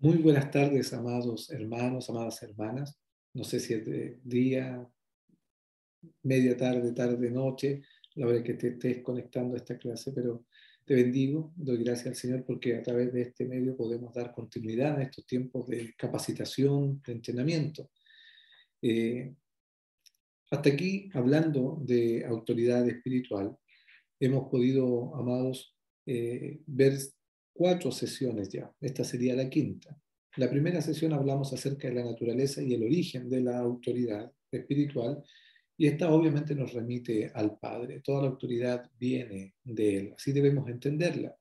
Muy buenas tardes, amados hermanos, amadas hermanas. No sé si es de día, media tarde, tarde, noche, la hora que te estés conectando a esta clase, pero te bendigo, doy gracias al Señor porque a través de este medio podemos dar continuidad a estos tiempos de capacitación, de entrenamiento. Eh, Hasta aquí, hablando de autoridad espiritual, hemos podido, amados, ver 4 sesiones ya. Esta sería la quinta. La primera sesión hablamos acerca de la naturaleza y el origen de la autoridad espiritual, y esta obviamente nos remite al Padre. Toda la autoridad viene de Él, así debemos entenderla.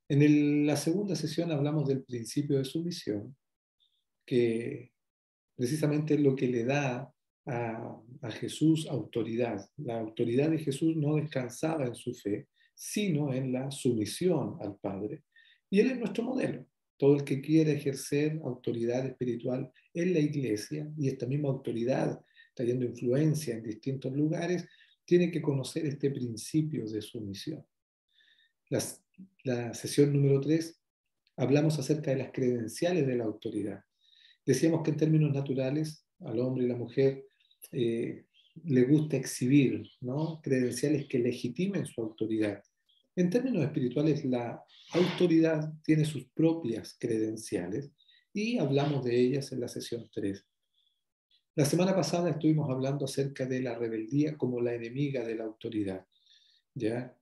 La segunda sesión hablamos del principio de sumisión, que precisamente es lo que le da a Jesús autoridad. La autoridad de Jesús no descansaba en su fe, sino en la sumisión al Padre. Y Él es nuestro modelo. Todo el que quiera ejercer autoridad espiritual en la iglesia, y esta misma autoridad trayendo influencia en distintos lugares, tiene que conocer este principio de sumisión. Las, la sesión número 3 hablamos acerca de las credenciales de la autoridad. Decíamos que en términos naturales al hombre y la mujer le gusta exhibir, ¿no?, credenciales que legitimen su autoridad. En términos espirituales, la autoridad tiene sus propias credenciales y hablamos de ellas en la sesión 3. La semana pasada estuvimos hablando acerca de la rebeldía como la enemiga de la autoridad, ¿ya?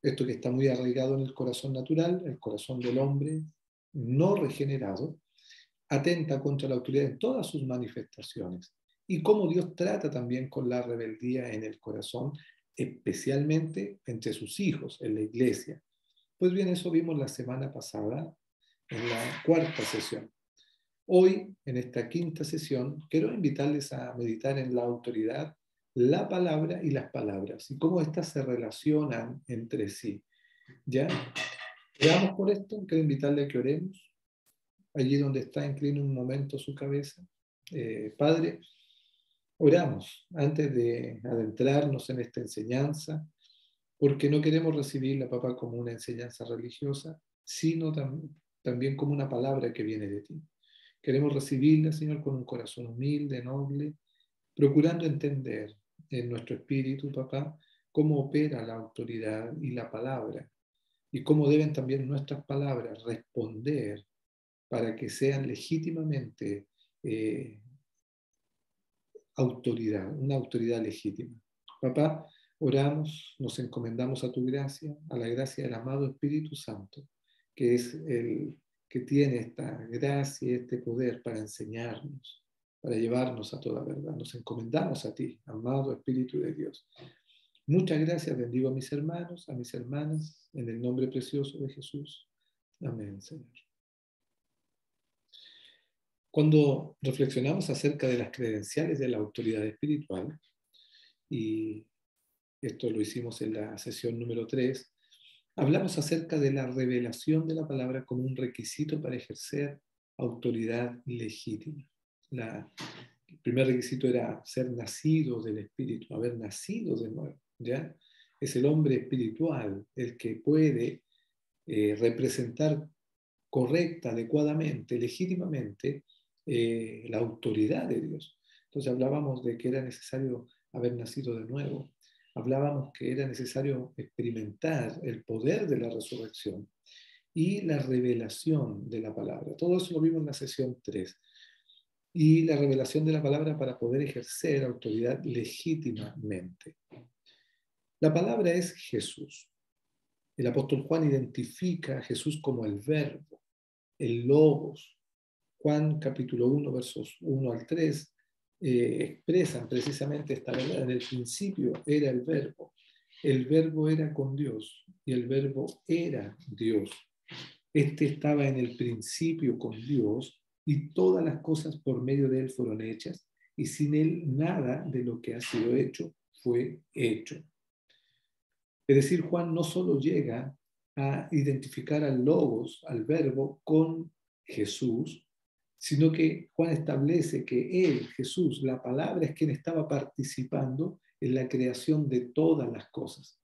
Esto que está muy arraigado en el corazón natural, el corazón del hombre no regenerado, atenta contra la autoridad en todas sus manifestaciones, y cómo Dios trata también con la rebeldía en el corazón, especialmente entre sus hijos, en la iglesia. Pues bien, eso vimos la semana pasada en la cuarta sesión. Hoy, en esta quinta sesión, quiero invitarles a meditar en la autoridad, la palabra y las palabras, y cómo éstas se relacionan entre sí. ¿Ya? Oramos por esto, quiero invitarle a que oremos. Allí donde está, incline un momento su cabeza. Padre, oramos antes de adentrarnos en esta enseñanza, porque no queremos recibirla, papá, como una enseñanza religiosa, sino también como una palabra que viene de ti. Queremos recibirla, Señor, con un corazón humilde, noble, procurando entender en nuestro espíritu, papá, cómo opera la autoridad y la palabra, y cómo deben también nuestras palabras responder para que sean legítimamente autoridad, una autoridad legítima. Papá, oramos, nos encomendamos a tu gracia, a la gracia del amado Espíritu Santo, que es el que tiene esta gracia y este poder para enseñarnos, para llevarnos a toda verdad. Nos encomendamos a ti, amado Espíritu de Dios. Muchas gracias, bendigo a mis hermanos, a mis hermanas, en el nombre precioso de Jesús. Amén, Señor. Cuando reflexionamos acerca de las credenciales de la autoridad espiritual, y esto lo hicimos en la sesión número 3, hablamos acerca de la revelación de la palabra como un requisito para ejercer autoridad legítima. El primer requisito era ser nacido del Espíritu, haber nacido de nuevo, ¿ya? Es el hombre espiritual el que puede representar correcta, adecuadamente, legítimamente la autoridad de Dios. Entonces hablábamos de que era necesario haber nacido de nuevo. Hablábamos que era necesario experimentar el poder de la resurrección y la revelación de la palabra. Todo eso lo vimos en la sesión 3. Y la revelación de la palabra para poder ejercer autoridad legítimamente. La palabra es Jesús. El apóstol Juan identifica a Jesús como el Verbo, el Logos. Juan capítulo 1, versos 1 al 3, expresan precisamente esta verdad. En el principio era el Verbo era con Dios y el Verbo era Dios. Este estaba en el principio con Dios y todas las cosas por medio de él fueron hechas y sin él nada de lo que ha sido hecho fue hecho. Es decir, Juan no solo llega a identificar al Logos, al Verbo, con Jesús, sino que Juan establece que él, Jesús, la palabra, es quien estaba participando en la creación de todas las cosas.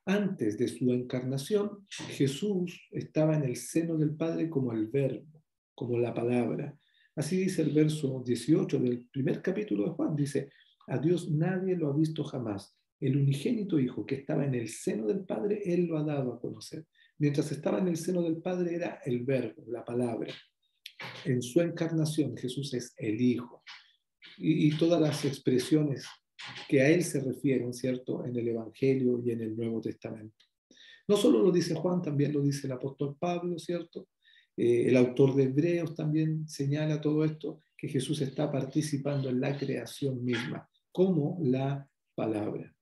Antes de su encarnación, Jesús estaba en el seno del Padre como el Verbo. como la palabra. Así dice el verso 18 del primer capítulo de Juan. Dice, a Dios nadie lo ha visto jamás. El unigénito Hijo que estaba en el seno del Padre, Él lo ha dado a conocer. Mientras estaba en el seno del Padre era el verbo, la palabra. En su encarnación Jesús es el Hijo. Y todas las expresiones que a Él se refieren, ¿cierto?, en el Evangelio y en el Nuevo Testamento. No solo lo dice Juan, también lo dice el apóstol Pablo, ¿cierto? El autor de Hebreos también señala todo esto, que Jesús está participando en la creación misma, como la palabra.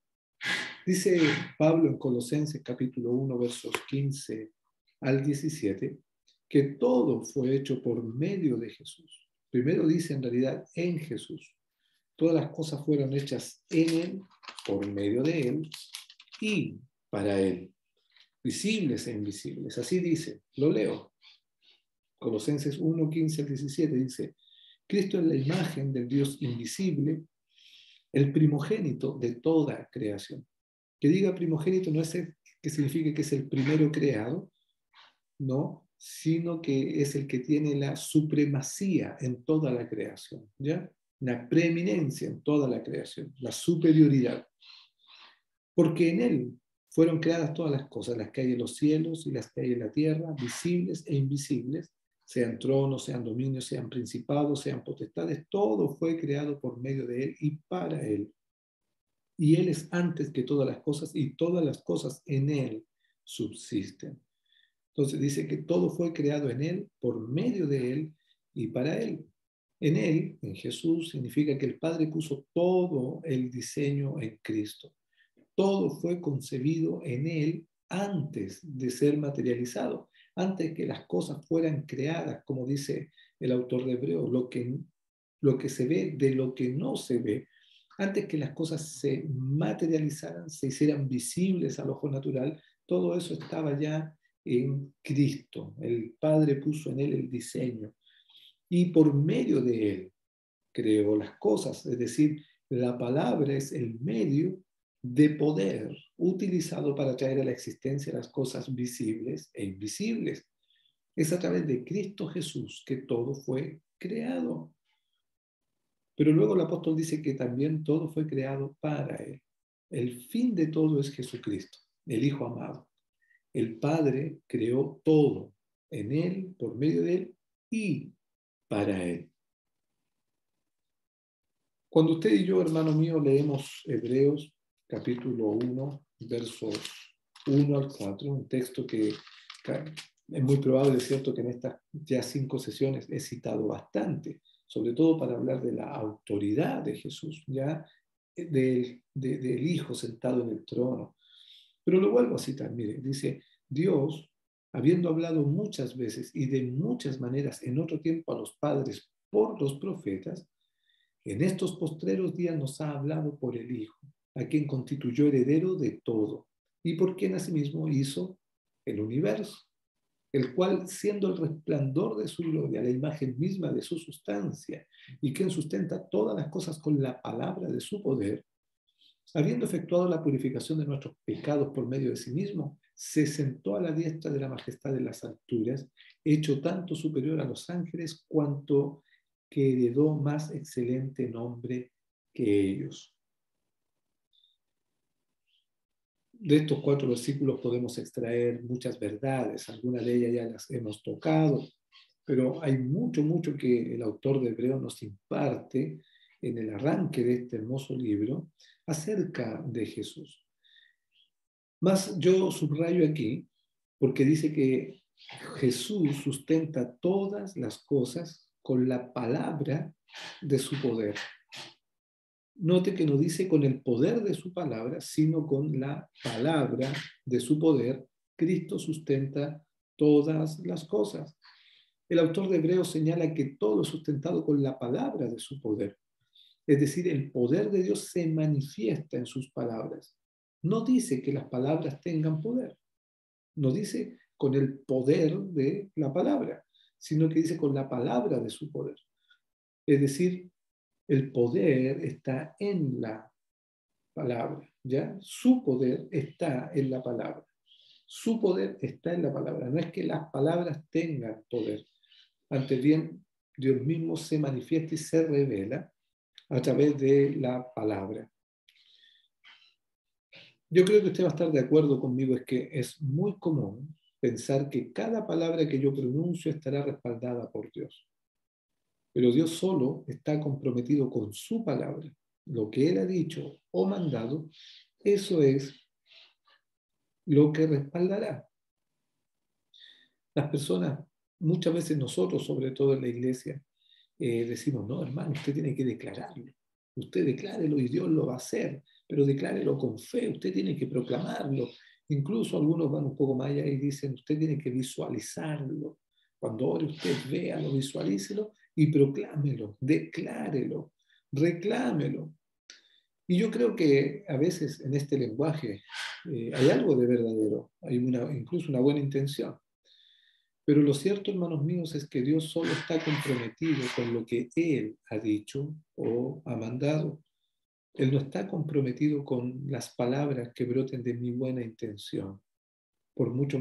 Dice Pablo en Colosenses capítulo 1, versos 15 al 17, que todo fue hecho por medio de Jesús. Primero dice en realidad en Jesús. Todas las cosas fueron hechas en Él, por medio de Él y para Él, visibles e invisibles. Así dice, lo leo. Colosenses 1, 15 al 17 dice, Cristo es la imagen del Dios invisible, el primogénito de toda creación. Que diga primogénito no es el que significa que es el primero creado, no, sino que es el que tiene la supremacía en toda la creación, ¿ya? La preeminencia en toda la creación, la superioridad. Porque en Él fueron creadas todas las cosas, las que hay en los cielos y las que hay en la tierra, visibles e invisibles, sean tronos, sean dominios, sean principados, sean potestades, todo fue creado por medio de Él y para Él. Y Él es antes que todas las cosas y todas las cosas en Él subsisten. Entonces dice que todo fue creado en Él, por medio de Él y para Él. En Él, en Jesús, significa que el Padre puso todo el diseño en Cristo. Todo fue concebido en Él antes de ser materializado, antes que las cosas fueran creadas, como dice el autor de Hebreos, lo que se ve de lo que no se ve, antes que las cosas se materializaran, se hicieran visibles al ojo natural, todo eso estaba ya en Cristo. El Padre puso en Él el diseño y por medio de Él creó las cosas, es decir, la palabra es el medio de poder utilizado para traer a la existencia las cosas visibles e invisibles. Es a través de Cristo Jesús que todo fue creado. Pero luego el apóstol dice que también todo fue creado para Él. El fin de todo es Jesucristo, el Hijo amado. El Padre creó todo en Él, por medio de Él y para Él. Cuando usted y yo, hermano mío, leemos Hebreos capítulo 1, versos 1 al 4, un texto que es muy probable, ¿cierto?, que en estas ya 5 sesiones he citado bastante, sobre todo para hablar de la autoridad de Jesús, ya del Hijo sentado en el trono. Pero lo vuelvo a citar, mire, dice, Dios, habiendo hablado muchas veces y de muchas maneras en otro tiempo a los padres por los profetas, en estos postreros días nos ha hablado por el Hijo, a quien constituyó heredero de todo, y por quien asimismo hizo el universo, el cual, siendo el resplandor de su gloria, la imagen misma de su sustancia, y quien sustenta todas las cosas con la palabra de su poder, habiendo efectuado la purificación de nuestros pecados por medio de sí mismo, se sentó a la diestra de la majestad en las alturas, hecho tanto superior a los ángeles cuanto que heredó más excelente nombre que ellos. De estos 4 versículos podemos extraer muchas verdades, algunas de ellas ya las hemos tocado, pero hay mucho que el autor de Hebreo nos imparte en el arranque de este hermoso libro acerca de Jesús. Más yo subrayo aquí, porque dice que Jesús sustenta todas las cosas con la palabra de su poder. Note que no dice con el poder de su palabra, sino con la palabra de su poder. Cristo sustenta todas las cosas. El autor de Hebreos señala que todo es sustentado con la palabra de su poder. Es decir, el poder de Dios se manifiesta en sus palabras. No dice que las palabras tengan poder. No dice con el poder de la palabra, sino que dice con la palabra de su poder. Es decir, el poder está en la palabra, ¿ya? Su poder está en la palabra. Su poder está en la palabra. No es que las palabras tengan poder. Antes bien, Dios mismo se manifiesta y se revela a través de la palabra. Yo creo que usted va a estar de acuerdo conmigo, es que es muy común pensar que cada palabra que yo pronuncio estará respaldada por Dios. Pero Dios solo está comprometido con su palabra. Lo que Él ha dicho o mandado, eso es lo que respaldará. Las personas, muchas veces nosotros, sobre todo en la iglesia, decimos, no, hermano, usted tiene que declararlo. Usted declárelo y Dios lo va a hacer, pero declárelo con fe, usted tiene que proclamarlo. Incluso algunos van un poco más allá y dicen, usted tiene que visualizarlo. Cuando ore usted, véalo, visualícelo y proclámelo, declárelo, reclámelo. Y yo creo que a veces en este lenguaje hay algo de verdadero, hay incluso una buena intención. Pero lo cierto, hermanos míos, es que Dios solo está comprometido con lo que Él ha dicho o ha mandado. Él no está comprometido con las palabras que broten de mi buena intención. Por mucho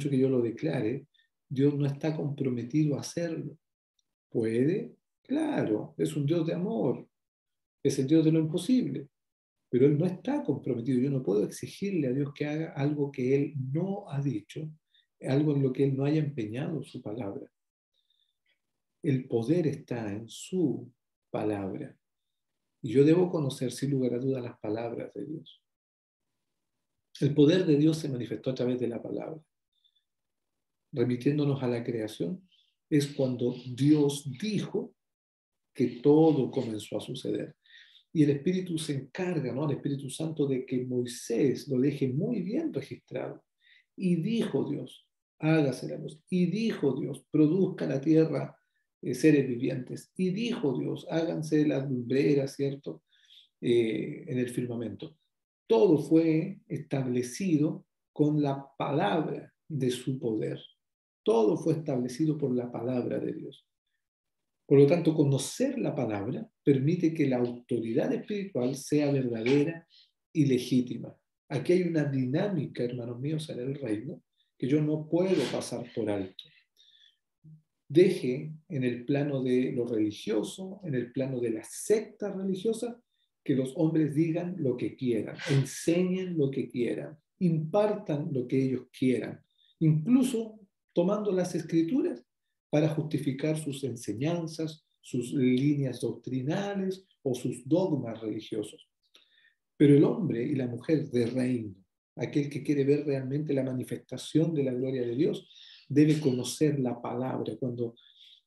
que yo lo declare, Dios no está comprometido a hacerlo. ¿Puede? Claro, es un Dios de amor, es el Dios de lo imposible, pero Él no está comprometido. Yo no puedo exigirle a Dios que haga algo que Él no ha dicho, algo en lo que Él no haya empeñado su palabra. El poder está en su palabra. Y yo debo conocer sin lugar a dudas las palabras de Dios. El poder de Dios se manifestó a través de la palabra. Remitiéndonos a la creación, es cuando Dios dijo que todo comenzó a suceder. Y el Espíritu se encarga, ¿no? El Espíritu Santo, de que Moisés lo deje muy bien registrado. Y dijo Dios, hágase la luz. Y dijo Dios, produzca la tierra seres vivientes. Y dijo Dios, háganse las lumbreras, ¿cierto? En el firmamento. Todo fue establecido con la palabra de su poder. Todo fue establecido por la palabra de Dios. Por lo tanto, conocer la palabra permite que la autoridad espiritual sea verdadera y legítima. Aquí hay una dinámica, hermanos míos, en el reino que yo no puedo pasar por alto. Deje en el plano de lo religioso, en el plano de las sectas religiosas, que los hombres digan lo que quieran, enseñen lo que quieran, impartan lo que ellos quieran, incluso tomando las escrituras para justificar sus enseñanzas, sus líneas doctrinales o sus dogmas religiosos. Pero el hombre y la mujer de reino, aquel que quiere ver realmente la manifestación de la gloria de Dios, debe conocer la palabra. Cuando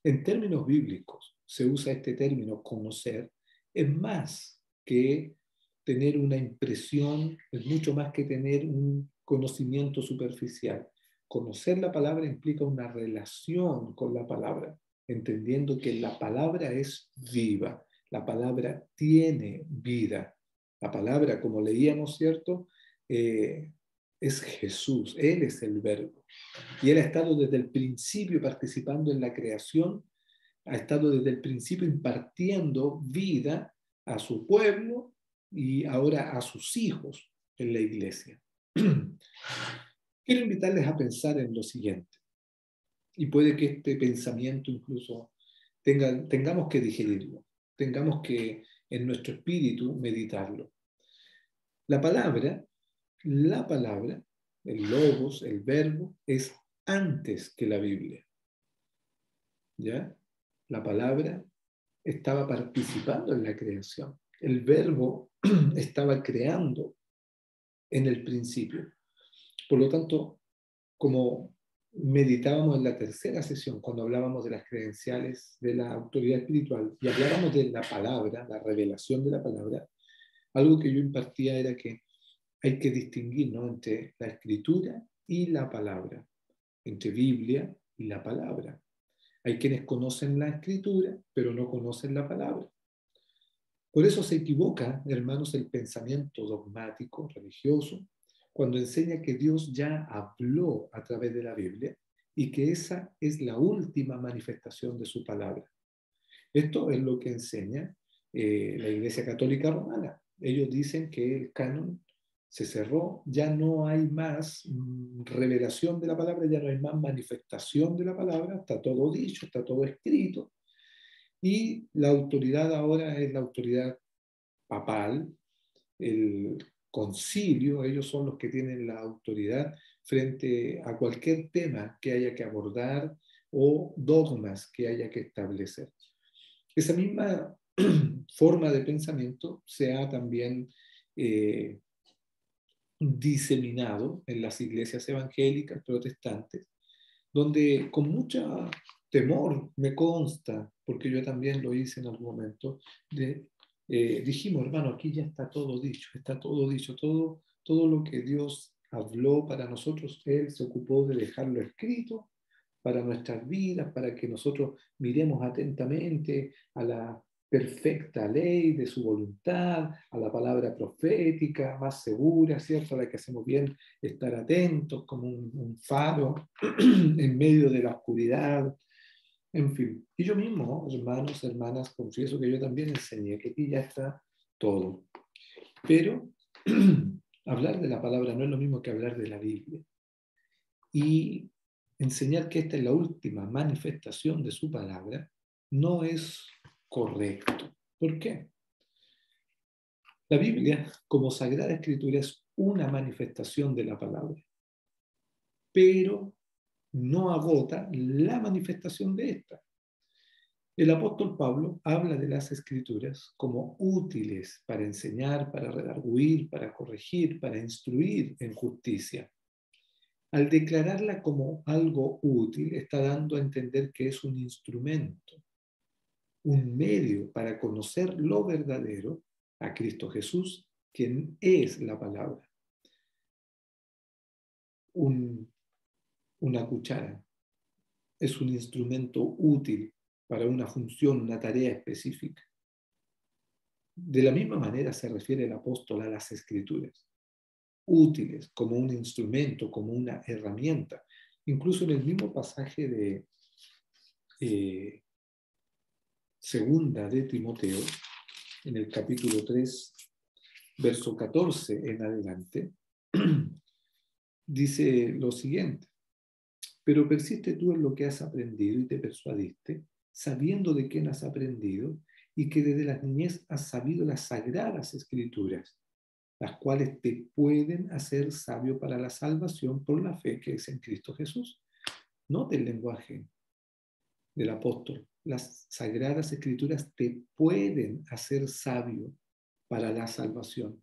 en términos bíblicos se usa este término conocer, es más que tener una impresión, es mucho más que tener un conocimiento superficial. Conocer la palabra implica una relación con la palabra, entendiendo que la palabra es viva, la palabra tiene vida. La palabra, como leíamos, ¿cierto? Es Jesús, Él es el verbo. Y Él ha estado desde el principio participando en la creación, ha estado desde el principio impartiendo vida a su pueblo y ahora a sus hijos en la iglesia. Quiero invitarles a pensar en lo siguiente, y puede que este pensamiento incluso tengamos que digerirlo, tengamos que en nuestro espíritu meditarlo. La palabra, el logos, el verbo, es antes que la Biblia. ¿Ya? La palabra estaba participando en la creación. El verbo estaba creando en el principio. Por lo tanto, como meditábamos en la tercera sesión, cuando hablábamos de las credenciales de la autoridad espiritual y hablábamos de la palabra, la revelación de la palabra, algo que yo impartía era que hay que distinguir, ¿no?, entre la escritura y la palabra, entre Biblia y la palabra. Hay quienes conocen la escritura, pero no conocen la palabra. Por eso se equivoca, hermanos, el pensamiento dogmático, religioso, cuando enseña que Dios ya habló a través de la Biblia y que esa es la última manifestación de su palabra. Esto es lo que enseña la Iglesia Católica Romana. Ellos dicen que el canon se cerró, ya no hay más revelación de la palabra, ya no hay más manifestación de la palabra, está todo dicho, está todo escrito, y la autoridad ahora es la autoridad papal, el concilio, ellos son los que tienen la autoridad frente a cualquier tema que haya que abordar o dogmas que haya que establecer. Esa misma forma de pensamiento se ha también diseminado en las iglesias evangélicas protestantes, donde con mucho temor me consta, porque yo también lo hice en algún momento, dijimos, hermano, aquí ya está todo dicho, todo lo que Dios habló para nosotros, Él se ocupó de dejarlo escrito para nuestras vidas, para que nosotros miremos atentamente a la perfecta ley de su voluntad, a la palabra profética más segura, ¿cierto? A la que hacemos bien estar atentos como un faro en medio de la oscuridad, en fin. Y yo mismo, hermanos, hermanas, confieso que yo también enseñé que aquí ya está todo. Pero hablar de la palabra no es lo mismo que hablar de la Biblia. Y enseñar que esta es la última manifestación de su palabra no es correcto. ¿Por qué? La Biblia, como Sagrada Escritura, es una manifestación de la palabra, pero no agota la manifestación de esta. El apóstol Pablo habla de las Escrituras como útiles para enseñar, para redarguir, para corregir, para instruir en justicia. Al declararla como algo útil, está dando a entender que es un instrumento, un medio para conocer lo verdadero, a Cristo Jesús, quien es la palabra. Una cuchara es un instrumento útil para una función, una tarea específica. De la misma manera se refiere el apóstol a las Escrituras, útiles como un instrumento, como una herramienta. Incluso en el mismo pasaje de segunda de Timoteo, en el capítulo 3, verso 14 en adelante, dice lo siguiente: pero persiste tú en lo que has aprendido y te persuadiste, sabiendo de quién has aprendido y que desde la niñez has sabido las sagradas escrituras, las cuales te pueden hacer sabio para la salvación por la fe que es en Cristo Jesús. Note el lenguaje del apóstol. Las sagradas escrituras te pueden hacer sabio para la salvación.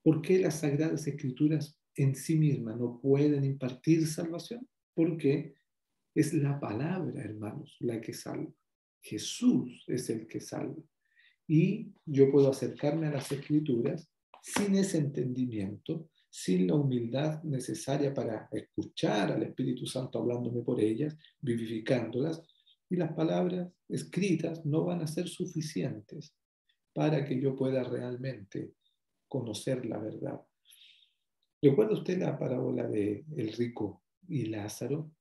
¿Por qué las sagradas escrituras en sí mismas no pueden impartir salvación? Porque es la palabra, hermanos, la que salva. Jesús es el que salva. Y yo puedo acercarme a las escrituras sin ese entendimiento, sin la humildad necesaria para escuchar al Espíritu Santo hablándome por ellas, vivificándolas, y las palabras escritas no van a ser suficientes para que yo pueda realmente conocer la verdad. ¿Recuerda usted la parábola de el rico y Lázaro?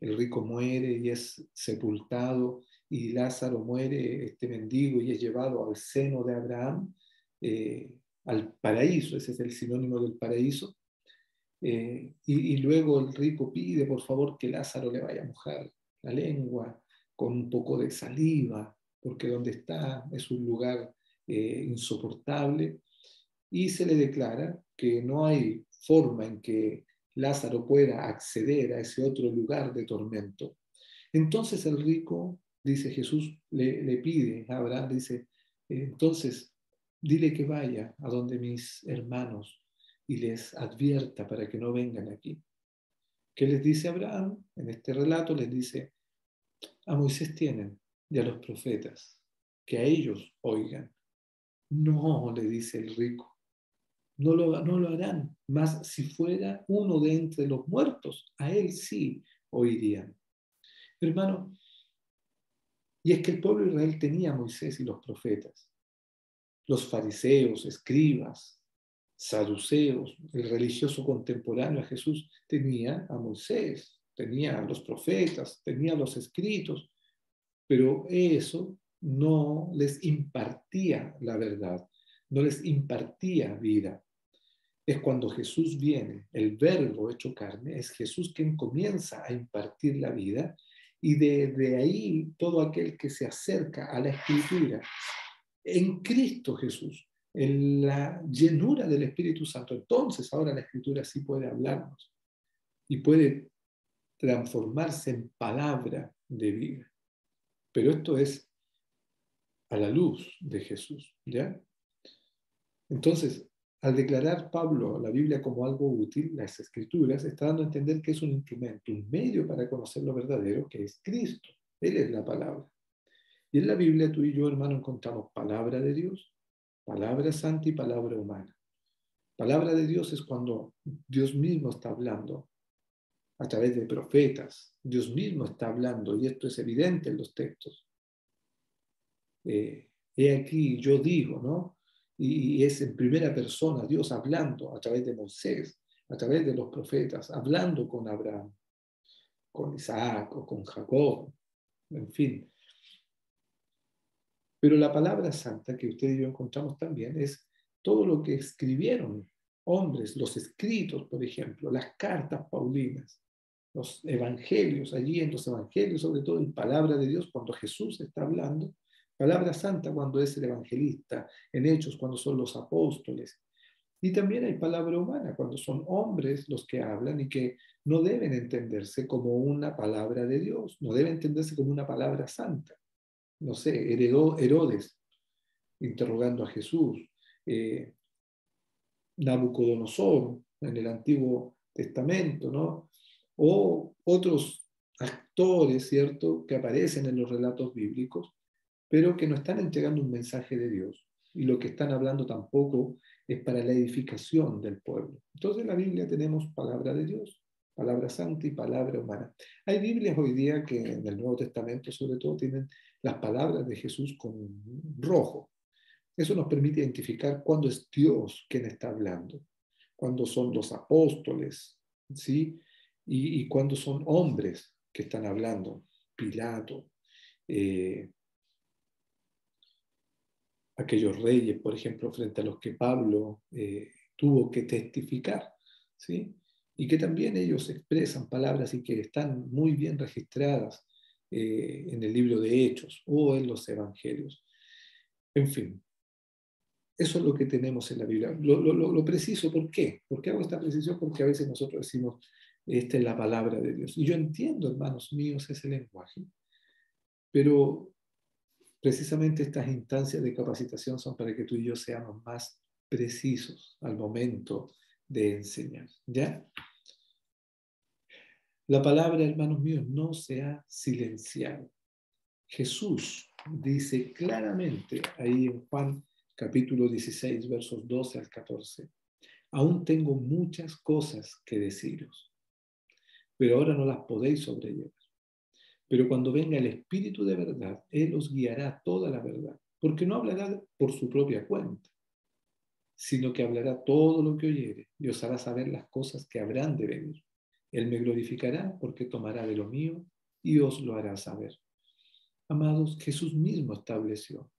El rico muere y es sepultado, y Lázaro muere, este mendigo, y es llevado al seno de Abraham, al paraíso, ese es el sinónimo del paraíso, y luego el rico pide, por favor, que Lázaro le vaya a mojar la lengua con un poco de saliva, porque donde está es un lugar insoportable, y se le declara que no hay forma en que Lázaro pueda acceder a ese otro lugar de tormento. Entonces el rico, dice Jesús, le pide a Abraham, dice, entonces dile que vaya a donde mis hermanos y les advierta para que no vengan aquí. ¿Qué les dice Abraham? En este relato les dice, a Moisés tienen y a los profetas, que a ellos oigan. No, le dice el rico, no lo harán, mas si fuera uno de entre los muertos, a él sí oirían. Hermano, y es que el pueblo de Israel tenía a Moisés y los profetas, los fariseos, escribas, saduceos, el religioso contemporáneo a Jesús tenía a Moisés, tenía a los profetas, tenía los escritos, pero eso no les impartía la verdad, no les impartía vida. es cuando Jesús viene, el Verbo hecho carne, es Jesús quien comienza a impartir la vida, y de ahí todo aquel que se acerca a la Escritura en Cristo Jesús, en la llenura del Espíritu Santo, entonces ahora la Escritura sí puede hablarnos y puede transformarse en palabra de vida. Pero esto es a la luz de Jesús, ¿ya? Entonces, al declarar Pablo la Biblia como algo útil, las Escrituras, está dando a entender que es un instrumento, un medio para conocer lo verdadero, que es Cristo. Él es la palabra. Y en la Biblia tú y yo, hermano, encontramos palabra de Dios, palabra santa y palabra humana. Palabra de Dios es cuando Dios mismo está hablando a través de profetas. Dios mismo está hablando, y esto es evidente en los textos. He aquí, yo digo, ¿no? Y es en primera persona Dios hablando a través de Moisés, a través de los profetas, hablando con Abraham, con Isaac o con Jacob, en fin. Pero la palabra santa que usted y yo encontramos también es todo lo que escribieron hombres, los escritos, por ejemplo, las cartas paulinas, los evangelios, allí en los evangelios, sobre todo en palabra de Dios, cuando Jesús está hablando, palabra santa cuando es el evangelista, en Hechos cuando son los apóstoles. Y también hay palabra humana cuando son hombres los que hablan y que no deben entenderse como una palabra de Dios, no deben entenderse como una palabra santa. No sé, Herodes interrogando a Jesús, eh, Nabucodonosor en el Antiguo Testamento, ¿no? O otros actores, ¿cierto?, que aparecen en los relatos bíblicos, pero que no están entregando un mensaje de Dios. Y lo que están hablando tampoco es para la edificación del pueblo. Entonces en la Biblia tenemos palabra de Dios, palabra santa y palabra humana. Hay Biblias hoy día que en el Nuevo Testamento sobre todo tienen las palabras de Jesús con rojo. Eso nos permite identificar cuándo es Dios quien está hablando, cuándo son los apóstoles, ¿sí? Y cuándo son hombres que están hablando, Pilato, eh, aquellos reyes, por ejemplo, frente a los que Pablo tuvo que testificar, ¿sí? Y que también ellos expresan palabras y que están muy bien registradas en el libro de Hechos o en los Evangelios. En fin, eso es lo que tenemos en la Biblia. Lo preciso, ¿por qué? ¿Por qué hago esta precisión? Porque a veces nosotros decimos, esta es la palabra de Dios. Y yo entiendo, hermanos míos, ese lenguaje, pero precisamente estas instancias de capacitación son para que tú y yo seamos más precisos al momento de enseñar. ¿Ya? La palabra, hermanos míos, no se ha silenciado. Jesús dice claramente ahí en Juan capítulo 16, versos 12 al 14, aún tengo muchas cosas que deciros, pero ahora no las podéis sobrellevar. Pero cuando venga el Espíritu de verdad, Él os guiará a toda la verdad, porque no hablará por su propia cuenta, sino que hablará todo lo que oyere y os hará saber las cosas que habrán de venir. Él me glorificará porque tomará de lo mío y os lo hará saber. Amados, Jesús mismo estableció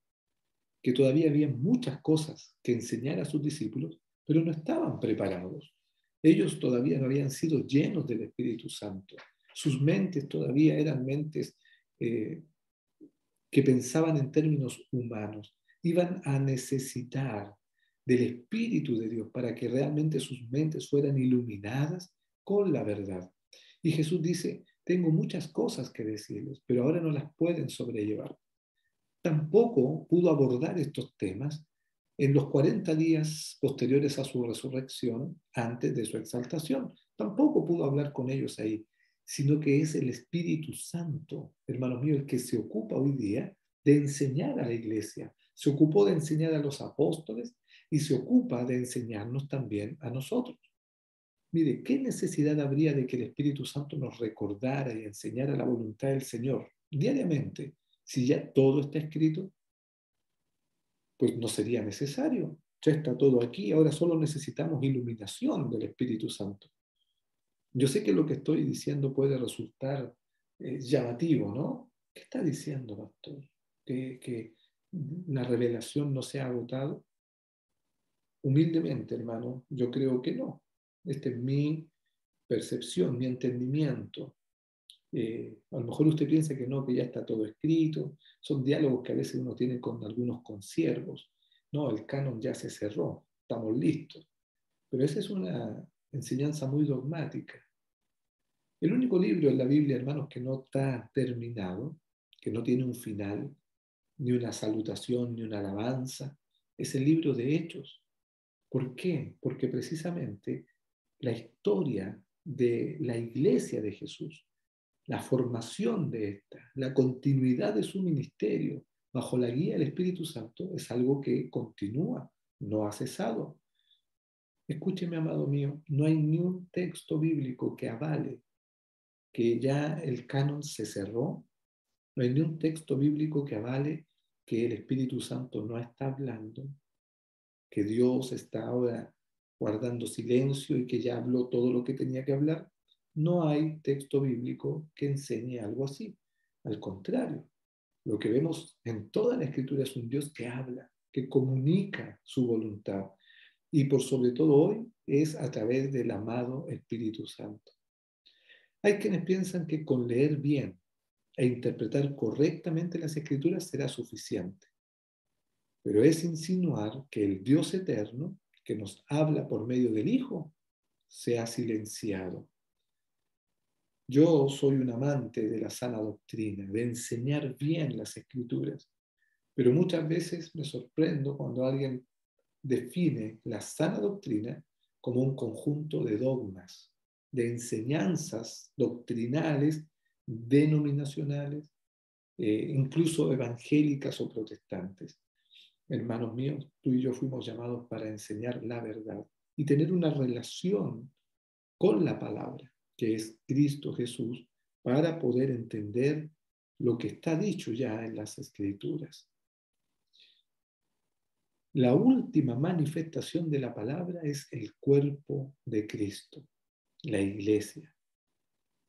que todavía había muchas cosas que enseñar a sus discípulos, pero no estaban preparados. Ellos todavía no habían sido llenos del Espíritu Santo. Sus mentes todavía eran mentes eh, que pensaban en términos humanos. Iban a necesitar del Espíritu de Dios para que realmente sus mentes fueran iluminadas con la verdad. Y Jesús dice, tengo muchas cosas que decirles, pero ahora no las pueden sobrellevar. Tampoco pudo abordar estos temas en los 40 días posteriores a su resurrección, antes de su exaltación. Tampoco pudo hablar con ellos ahí, sino que es el Espíritu Santo, hermanos míos, el que se ocupa hoy día de enseñar a la iglesia. Se ocupó de enseñar a los apóstoles y se ocupa de enseñarnos también a nosotros. Mire, ¿qué necesidad habría de que el Espíritu Santo nos recordara y enseñara la voluntad del Señor diariamente si ya todo está escrito? Pues no sería necesario. Ya está todo aquí, ahora solo necesitamos iluminación del Espíritu Santo. Yo sé que lo que estoy diciendo puede resultar llamativo, ¿no? ¿Qué está diciendo, pastor? ¿Que la revelación no se ha agotado? Humildemente, hermano, yo creo que no. Esta es mi percepción, mi entendimiento. A lo mejor usted piensa que no, que ya está todo escrito. Son diálogos que a veces uno tiene con algunos consiervos. No, el canon ya se cerró, estamos listos. Pero esa es una enseñanza muy dogmática. El único libro en la Biblia, hermanos, que no está terminado, que no tiene un final, ni una salutación, ni una alabanza, es el libro de Hechos. ¿Por qué? Porque precisamente la historia de la iglesia de Jesús, la formación de esta, la continuidad de su ministerio bajo la guía del Espíritu Santo es algo que continúa, no ha cesado. Escúcheme, amado mío, no hay ni un texto bíblico que avale que ya el canon se cerró, no hay ni un texto bíblico que avale que el Espíritu Santo no está hablando, que Dios está ahora guardando silencio y que ya habló todo lo que tenía que hablar. No hay texto bíblico que enseñe algo así. Al contrario, lo que vemos en toda la Escritura es un Dios que habla, que comunica su voluntad. Y por sobre todo hoy es a través del amado Espíritu Santo. Hay quienes piensan que con leer bien e interpretar correctamente las Escrituras será suficiente, pero es insinuar que el Dios eterno, que nos habla por medio del Hijo, se ha silenciado. Yo soy un amante de la sana doctrina, de enseñar bien las Escrituras, pero muchas veces me sorprendo cuando alguien define la sana doctrina como un conjunto de dogmas, de enseñanzas doctrinales, denominacionales, incluso evangélicas o protestantes. Hermanos míos, tú y yo fuimos llamados para enseñar la verdad y tener una relación con la palabra, que es Cristo Jesús, para poder entender lo que está dicho ya en las Escrituras. La última manifestación de la palabra es el cuerpo de Cristo, la iglesia.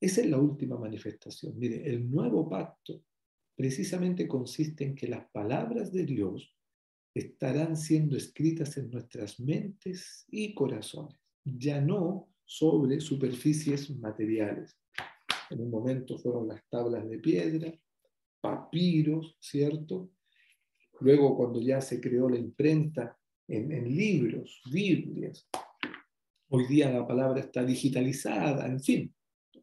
Esa es la última manifestación. Mire, el nuevo pacto precisamente consiste en que las palabras de Dios estarán siendo escritas en nuestras mentes y corazones, ya no sobre superficies materiales. En un momento fueron las tablas de piedra, papiros, ¿cierto? Luego, cuando ya se creó la imprenta en libros, Biblias, hoy día la palabra está digitalizada, en fin,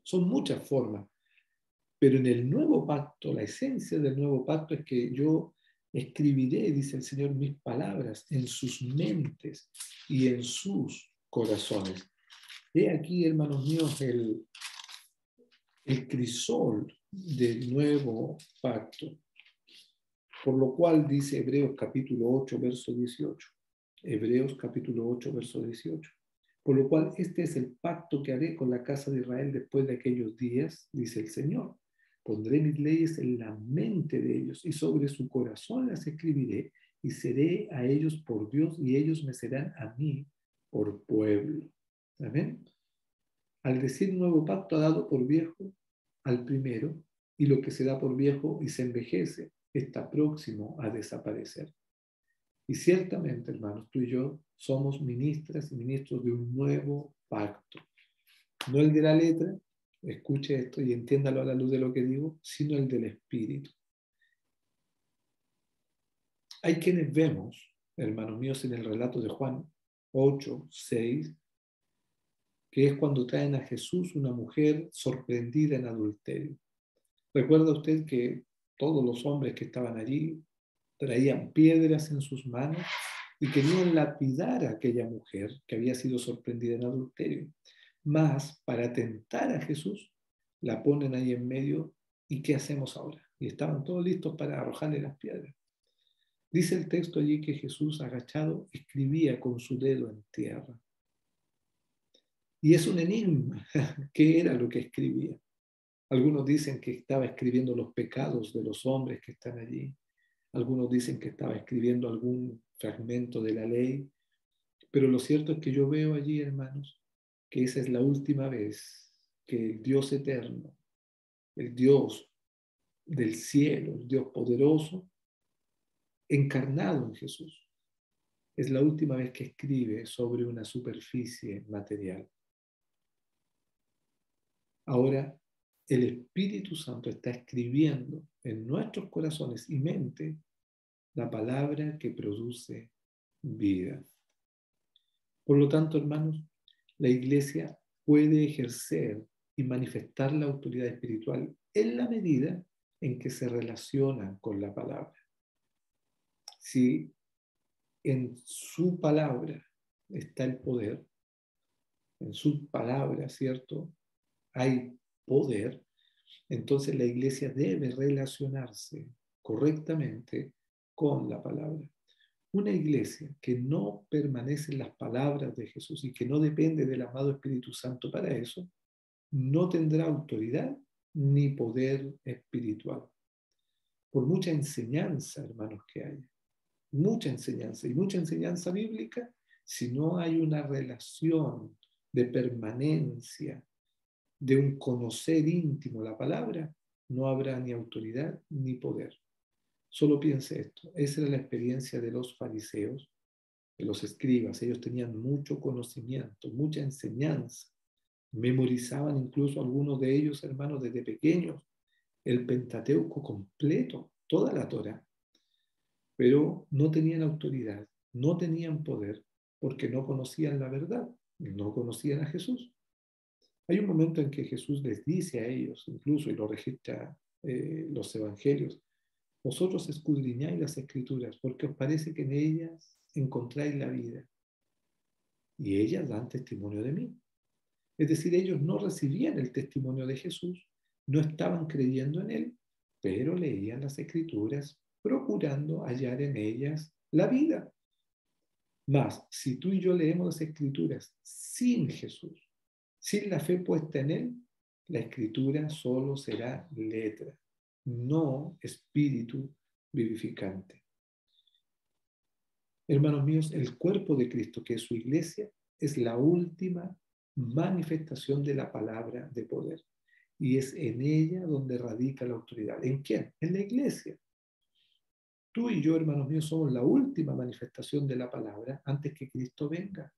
son muchas formas. Pero en el nuevo pacto, la esencia del nuevo pacto es que yo escribiré, dice el Señor, mis palabras en sus mentes y en sus corazones. He aquí, hermanos míos, el crisol del nuevo pacto. Por lo cual dice Hebreos capítulo 8, verso 18. Hebreos capítulo 8, verso 18. Por lo cual este es el pacto que haré con la casa de Israel después de aquellos días, dice el Señor. Pondré mis leyes en la mente de ellos y sobre su corazón las escribiré y seré a ellos por Dios y ellos me serán a mí por pueblo. ¿Amén? Al decir nuevo pacto ha dado por viejo al primero y lo que se da por viejo y se envejece está próximo a desaparecer. Y ciertamente, hermanos, tú y yo somos ministras y ministros de un nuevo pacto. No el de la letra, escuche esto y entiéndalo a la luz de lo que digo, sino el del espíritu. Hay quienes vemos, hermanos míos, en el relato de Juan 8, 6, que es cuando traen a Jesús una mujer sorprendida en adulterio. ¿Recuerda usted que todos los hombres que estaban allí traían piedras en sus manos y querían lapidar a aquella mujer que había sido sorprendida en adulterio? Mas, para tentar a Jesús, la ponen ahí en medio y ¿qué hacemos ahora? Y estaban todos listos para arrojarle las piedras. Dice el texto allí que Jesús, agachado, escribía con su dedo en tierra. Y es un enigma. ¿Qué era lo que escribía? Algunos dicen que estaba escribiendo los pecados de los hombres que están allí. Algunos dicen que estaba escribiendo algún fragmento de la ley. Pero lo cierto es que yo veo allí, hermanos, que esa es la última vez que el Dios eterno, el Dios del cielo, el Dios poderoso, encarnado en Jesús, es la última vez que escribe sobre una superficie material. Ahora, el Espíritu Santo está escribiendo en nuestros corazones y mente la palabra que produce vida. Por lo tanto, hermanos, la Iglesia puede ejercer y manifestar la autoridad espiritual en la medida en que se relaciona con la palabra. Si en su palabra está el poder, en su palabra, ¿cierto?, hay poder, entonces la Iglesia debe relacionarse correctamente con la palabra. Una iglesia que no permanece en las palabras de Jesús y que no depende del amado Espíritu Santo para eso, no tendrá autoridad ni poder espiritual. Por mucha enseñanza, hermanos, que haya, mucha enseñanza y mucha enseñanza bíblica, si no hay una relación de permanencia, de un conocer íntimo la palabra, no habrá ni autoridad ni poder. Solo piense esto, esa era la experiencia de los fariseos, de los escribas. Ellos tenían mucho conocimiento, mucha enseñanza, memorizaban incluso algunos de ellos, hermanos, desde pequeños, el Pentateuco completo, toda la Torá, pero no tenían autoridad, no tenían poder, porque no conocían la verdad, no conocían a Jesús. Hay un momento en que Jesús les dice a ellos, incluso, y lo registra los evangelios: vosotros escudriñáis las Escrituras, porque os parece que en ellas encontráis la vida, y ellas dan testimonio de mí. Es decir, ellos no recibían el testimonio de Jesús, no estaban creyendo en él, pero leían las Escrituras procurando hallar en ellas la vida. Mas, si tú y yo leemos las Escrituras sin Jesús, sin la fe puesta en él, la Escritura solo será letra, no espíritu vivificante. Hermanos míos, el cuerpo de Cristo, que es su iglesia, es la última manifestación de la palabra de poder. Y es en ella donde radica la autoridad. ¿En quién? En la iglesia. Tú y yo, hermanos míos, somos la última manifestación de la palabra antes que Cristo venga.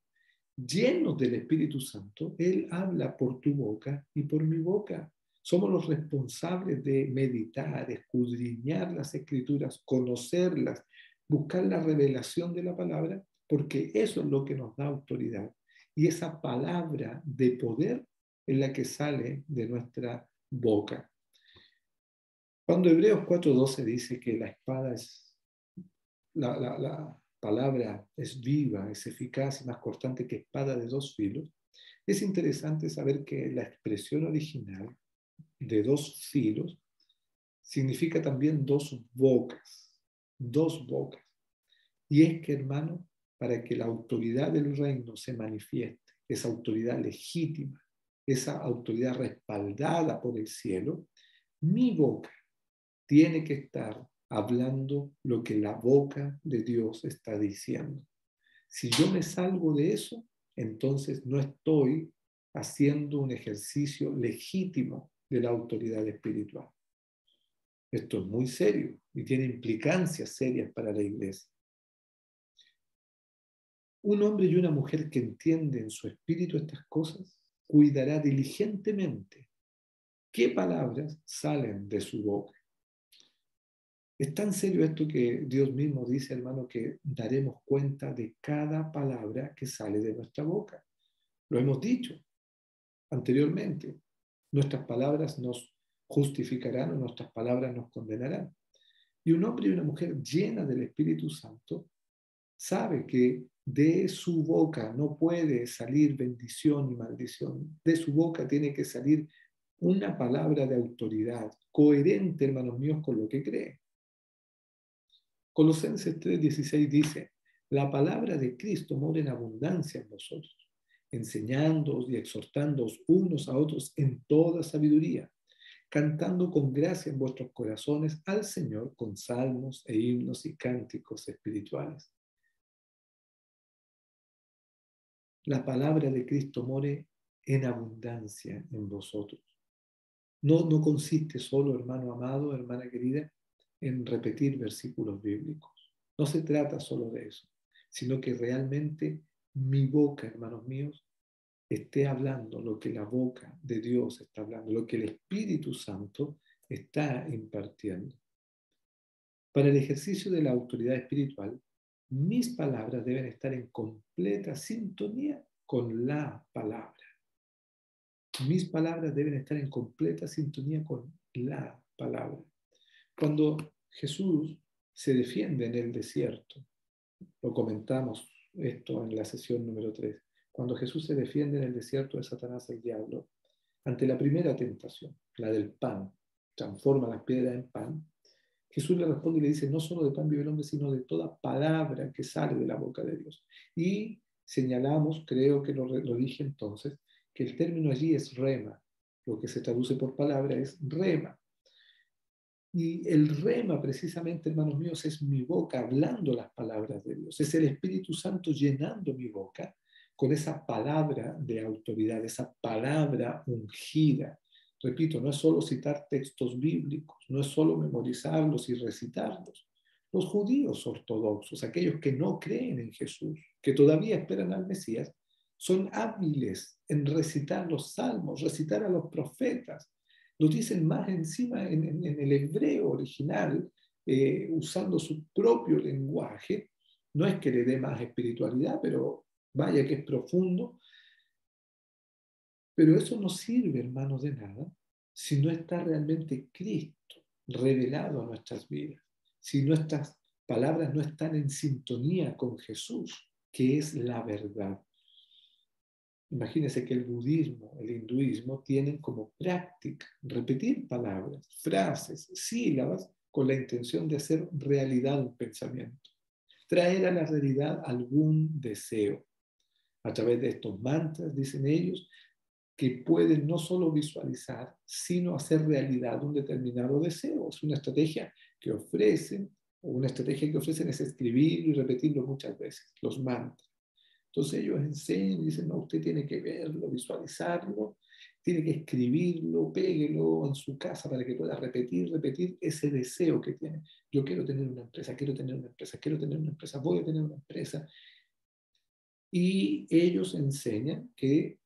Llenos del Espíritu Santo, Él habla por tu boca y por mi boca. Somos los responsables de meditar, escudriñar las Escrituras, conocerlas, buscar la revelación de la palabra, porque eso es lo que nos da autoridad. Y esa palabra de poder es la que sale de nuestra boca. Cuando Hebreos 4:12 dice que la espada es, la palabra es viva, es eficaz y más cortante que espada de dos filos, es interesante saber que la expresión original de dos filos significa también dos bocas, dos bocas. Y es que, hermano, para que la autoridad del reino se manifieste, esa autoridad legítima, esa autoridad respaldada por el cielo, mi boca tiene que estar hablando lo que la boca de Dios está diciendo. Si yo me salgo de eso, entonces no estoy haciendo un ejercicio legítimo de la autoridad espiritual. Esto es muy serio y tiene implicancias serias para la iglesia. Un hombre y una mujer que entienden en su espíritu estas cosas cuidará diligentemente qué palabras salen de su boca. Es tan serio esto que Dios mismo dice, hermano, que daremos cuenta de cada palabra que sale de nuestra boca. Lo hemos dicho anteriormente. Nuestras palabras nos justificarán o nuestras palabras nos condenarán. Y un hombre y una mujer llena del Espíritu Santo sabe que de su boca no puede salir bendición y maldición. De su boca tiene que salir una palabra de autoridad, coherente, hermanos míos, con lo que cree. Colosenses 3:16 dice: la palabra de Cristo mora en abundancia en vosotros, enseñándoos y exhortándoos unos a otros en toda sabiduría, cantando con gracia en vuestros corazones al Señor con salmos e himnos y cánticos espirituales. La palabra de Cristo more en abundancia en vosotros. No consiste solo, hermano amado, hermana querida, en repetir versículos bíblicos. No se trata solo de eso. sino que realmente mi boca, hermanos míos, esté hablando lo que la boca de Dios está hablando, lo que el Espíritu Santo está impartiendo. Para el ejercicio de la autoridad espiritual, mis palabras deben estar en completa sintonía con la palabra. Mis palabras deben estar en completa sintonía con la palabra. Cuando Jesús se defiende en el desierto, lo comentamos esto en la sesión número 3, cuando Jesús se defiende en el desierto de Satanás el diablo, ante la primera tentación, la del pan, transforma las piedras en pan, Jesús le responde y le dice, no solo de pan vive el hombre, sino de toda palabra que sale de la boca de Dios. Y señalamos, creo que lo dije entonces, que el término allí es rema. Lo que se traduce por palabra es rema. Y el rema, precisamente, hermanos míos, es mi boca hablando las palabras de Dios. Es el Espíritu Santo llenando mi boca con esa palabra de autoridad, esa palabra ungida. Repito, no es solo citar textos bíblicos, no es solo memorizarlos y recitarlos. Los judíos ortodoxos, aquellos que no creen en Jesús, que todavía esperan al Mesías, son hábiles en recitar los salmos, recitar a los profetas. Lo dicen más encima en el hebreo original, usando su propio lenguaje. No es que le dé más espiritualidad, pero vaya que es profundo. Pero eso no sirve, hermanos, de nada si no está realmente Cristo revelado a nuestras vidas, si nuestras palabras no están en sintonía con Jesús, que es la verdad. Imagínense que el budismo, el hinduismo tienen como práctica repetir palabras, frases, sílabas con la intención de hacer realidad un pensamiento, traer a la realidad algún deseo. A través de estos mantras, dicen ellos, que pueden no solo visualizar, sino hacer realidad un determinado deseo. Es una estrategia que ofrecen, o una estrategia que ofrecen es escribirlo y repetirlo muchas veces, los mantras. Entonces ellos enseñan y dicen, no, usted tiene que verlo, visualizarlo, tiene que escribirlo, péguelo en su casa para que pueda repetir ese deseo que tiene. Yo quiero tener una empresa, quiero tener una empresa, quiero tener una empresa, voy a tener una empresa. Y ellos enseñan que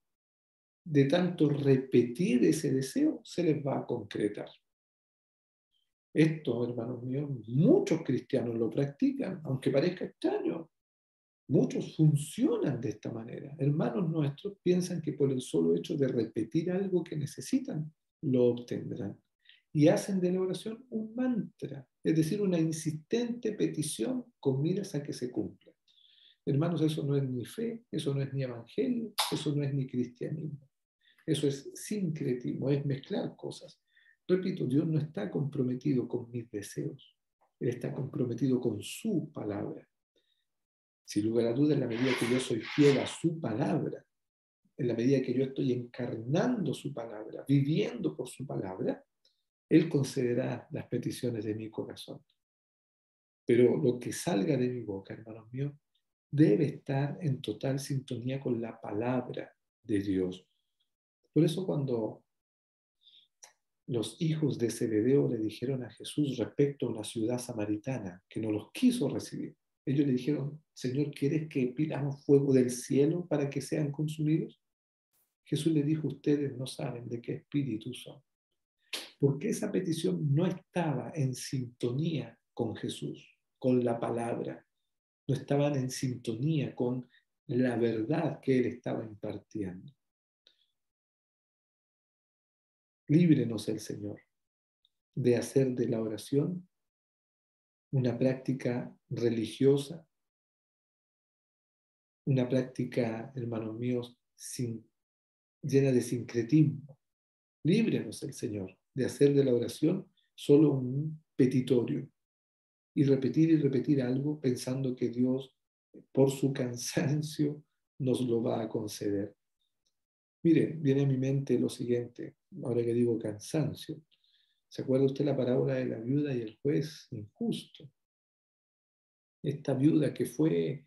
de tanto repetir ese deseo, se les va a concretar. Esto, hermanos míos, muchos cristianos lo practican, aunque parezca extraño. Muchos funcionan de esta manera. Hermanos nuestros piensan que por el solo hecho de repetir algo que necesitan, lo obtendrán. Y hacen de la oración un mantra, es decir, una insistente petición con miras a que se cumpla. Hermanos, eso no es ni fe, eso no es ni evangelio, eso no es ni cristianismo. Eso es sincretismo, es mezclar cosas. Repito, Dios no está comprometido con mis deseos, Él está comprometido con su palabra. Sin lugar a dudas, en la medida que yo soy fiel a su palabra, en la medida que yo estoy encarnando su palabra, viviendo por su palabra, Él concederá las peticiones de mi corazón. Pero lo que salga de mi boca, hermanos míos, debe estar en total sintonía con la palabra de Dios. Por eso cuando los hijos de Zebedeo le dijeron a Jesús respecto a una ciudad samaritana que no los quiso recibir, ellos le dijeron, Señor, ¿quieres que pidamos fuego del cielo para que sean consumidos? Jesús le dijo, ustedes no saben de qué espíritu son. Porque esa petición no estaba en sintonía con Jesús, con la palabra. No estaban en sintonía con la verdad que Él estaba impartiendo. Líbrenos el Señor de hacer de la oración una práctica religiosa, una práctica, hermanos míos, llena de sincretismo. Líbrenos el Señor de hacer de la oración solo un petitorio y repetir algo pensando que Dios, por su cansancio, nos lo va a conceder. Mire, viene a mi mente lo siguiente, ahora que digo cansancio. ¿Se acuerda usted la parábola de la viuda y el juez injusto? Esta viuda que fue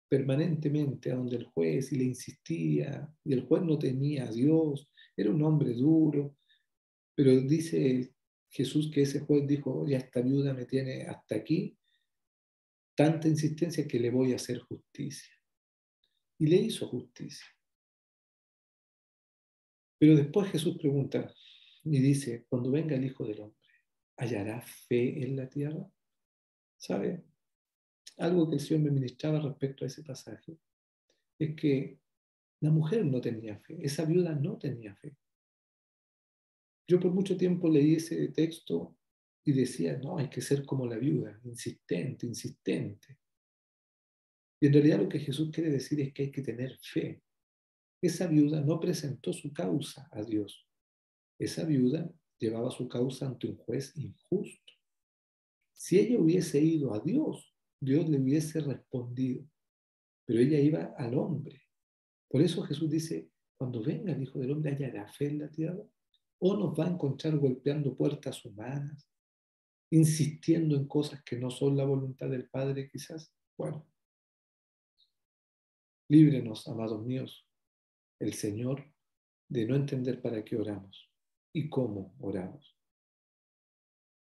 permanentemente a donde el juez y le insistía, y el juez no tenía a Dios, era un hombre duro, pero dice Jesús que ese juez dijo, ya esta viuda me tiene hasta aquí, Tanta insistencia que le voy a hacer justicia. Y le hizo justicia. Pero después Jesús pregunta y dice, cuando venga el Hijo del Hombre, ¿hallará fe en la tierra? ¿Sabe? Algo que el Señor me ministraba respecto a ese pasaje es que la mujer no tenía fe, esa viuda no tenía fe. Yo por mucho tiempo leí ese texto y decía, no, hay que ser como la viuda, insistente, insistente. Y en realidad lo que Jesús quiere decir es que hay que tener fe. Esa viuda no presentó su causa a Dios. Esa viuda llevaba su causa ante un juez injusto. Si ella hubiese ido a Dios, Dios le hubiese respondido, pero ella iba al hombre. Por eso Jesús dice, cuando venga el Hijo del Hombre, ¿hallará fe en la tierra? ¿O nos va a encontrar golpeando puertas humanas, insistiendo en cosas que no son la voluntad del Padre quizás? Bueno, líbrenos, amados míos, el Señor, de no entender para qué oramos y cómo oramos.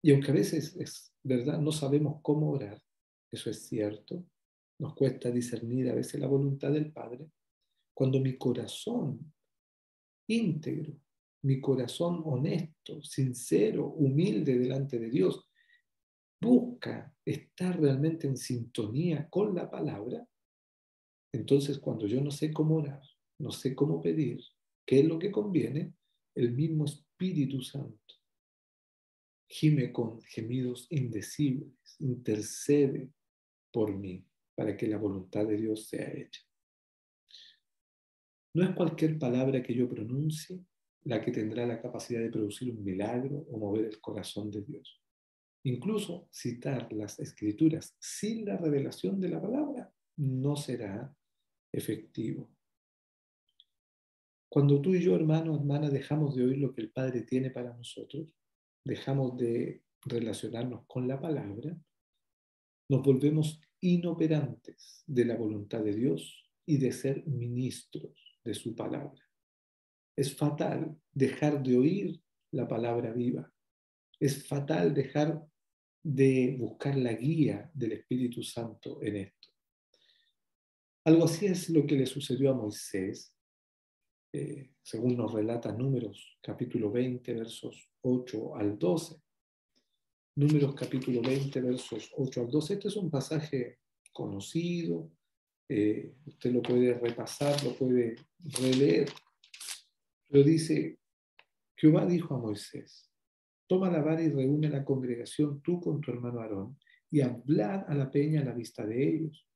Y aunque a veces es verdad, no sabemos cómo orar, eso es cierto, nos cuesta discernir a veces la voluntad del Padre, cuando mi corazón íntegro, mi corazón honesto, sincero, humilde delante de Dios, busca estar realmente en sintonía con la palabra, entonces cuando yo no sé cómo orar, no sé cómo pedir, qué es lo que conviene, el mismo Espíritu Santo gime con gemidos indecibles, intercede por mí para que la voluntad de Dios sea hecha. No es cualquier palabra que yo pronuncie la que tendrá la capacidad de producir un milagro o mover el corazón de Dios. Incluso citar las escrituras sin la revelación de la palabra no será efectivo. Cuando tú y yo, hermano, hermana, dejamos de oír lo que el Padre tiene para nosotros, dejamos de relacionarnos con la palabra, nos volvemos inoperantes de la voluntad de Dios y de ser ministros de su palabra. Es fatal dejar de oír la palabra viva. Es fatal dejar de buscar la guía del Espíritu Santo en esto. Algo así es lo que le sucedió a Moisés, según nos relata Números capítulo 20, versos 8 al 12. Números capítulo 20, versos 8 al 12. Este es un pasaje conocido, usted lo puede repasar, lo puede releer, pero dice, Jehová dijo a Moisés, toma la vara y reúne a la congregación tú con tu hermano Aarón, y hablad a la peña a la vista de ellos.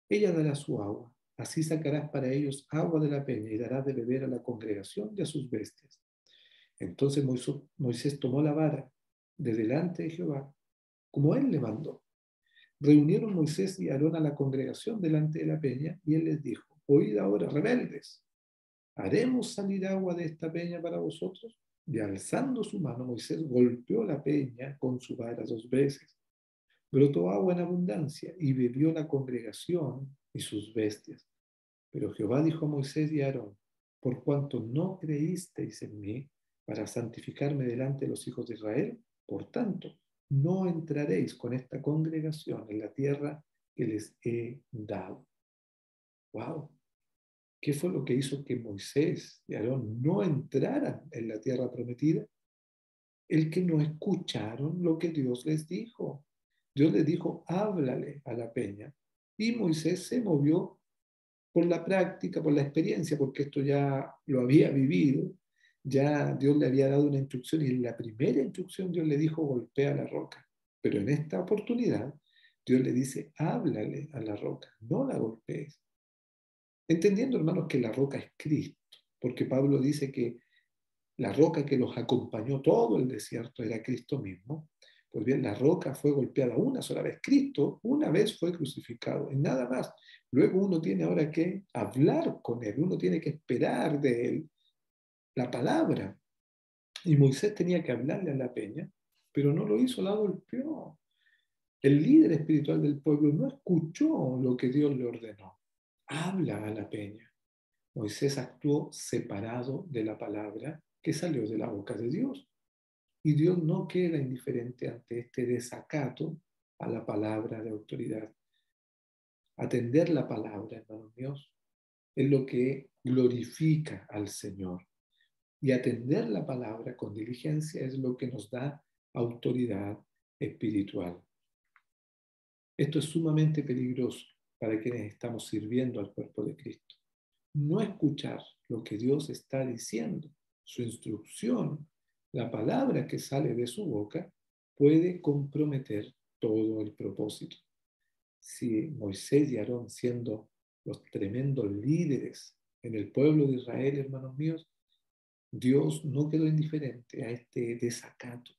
Ella dará su agua, así sacarás para ellos agua de la peña y darás de beber a la congregación y a sus bestias. Entonces Moisés tomó la vara de delante de Jehová, como él le mandó. Reunieron Moisés y Aarón a la congregación delante de la peña, y él les dijo, oíd ahora, rebeldes, ¿haremos salir agua de esta peña para vosotros? Y alzando su mano, Moisés golpeó la peña con su vara 2 veces. Brotó agua en abundancia y bebió la congregación y sus bestias. Pero Jehová dijo a Moisés y a Aarón, por cuanto no creísteis en mí para santificarme delante de los hijos de Israel, por tanto, no entraréis con esta congregación en la tierra que les he dado. ¡Wow! ¿Qué fue lo que hizo que Moisés y Aarón no entraran en la tierra prometida? El que no escucharon lo que Dios les dijo. Dios les dijo, háblale a la peña. Y Moisés se movió por la práctica, por la experiencia, porque esto ya lo había vivido. Ya Dios le había dado una instrucción y en la primera instrucción Dios le dijo, golpea la roca. Pero en esta oportunidad Dios le dice, háblale a la roca, no la golpees. Entendiendo, hermanos, que la roca es Cristo, porque Pablo dice que la roca que los acompañó todo el desierto era Cristo mismo. Pues bien, la roca fue golpeada una sola vez. Cristo una vez fue crucificado y nada más. Luego uno tiene ahora que hablar con él, uno tiene que esperar de él la palabra. Y Moisés tenía que hablarle a la peña, pero no lo hizo, la golpeó. El líder espiritual del pueblo no escuchó lo que Dios le ordenó. Habla a la peña. Moisés actuó separado de la palabra que salió de la boca de Dios. Y Dios no queda indiferente ante este desacato a la palabra de autoridad. Atender la palabra, hermanos míos, es lo que glorifica al Señor. Y atender la palabra con diligencia es lo que nos da autoridad espiritual. Esto es sumamente peligroso para quienes estamos sirviendo al cuerpo de Cristo. No escuchar lo que Dios está diciendo, su instrucción, la palabra que sale de su boca, puede comprometer todo el propósito. Si Moisés y Aarón, siendo los tremendos líderes en el pueblo de Israel, hermanos míos, Dios no quedó indiferente a este desacato.